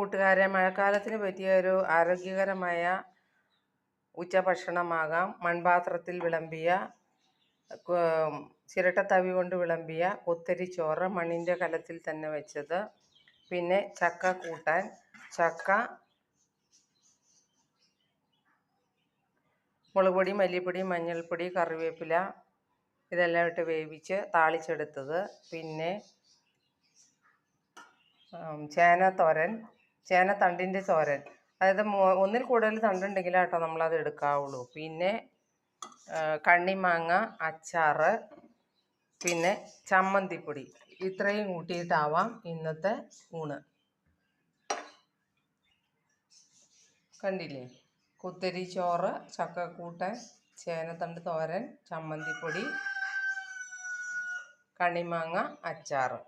കൂട്ടുകാരെ, മഴക്കാലത്തിന് പറ്റിയ ഒരു ആരോഗ്യകരമായ ഉച്ചഭക്ഷണമാകാം മൺപാത്രത്തിൽ വിളമ്പിയ ചിരട്ടത്തവി കൊണ്ട് വിളമ്പിയ കുത്തരിച്ചോറ്, മണ്ണിൻ്റെ കലത്തിൽ തന്നെ വെച്ചത്. പിന്നെ ചക്ക കൂട്ടാൻ. ചക്ക മുളക് പൊടി, മല്ലിപ്പൊടി, മഞ്ഞൾപ്പൊടി, കറിവേപ്പില ഇതെല്ലാം ഇട്ട് വേവിച്ച് താളിച്ചെടുത്തത്. പിന്നെ ചേനത്തോരൻ, ചേനത്തണ്ടിൻ്റെ തോരൻ. അതായത് ഒന്നിൽ കൂടുതൽ തണ്ടുണ്ടെങ്കിലാട്ടോ നമ്മളത് എടുക്കാവുള്ളൂ. പിന്നെ കണ്ണിമാങ്ങ അച്ചാറ്, പിന്നെ ചമ്മന്തിപ്പൊടി. ഇത്രയും കൂട്ടിയിട്ടാവാം ഇന്നത്തെ ഊണ്. കണ്ടില്ലേ? കുത്തരി ചോറ്, ചക്കക്കൂട്ടൻ, ചേനത്തണ്ട് തോരൻ, ചമ്മന്തിപ്പൊടി, കണ്ണിമാങ്ങ അച്ചാറ്.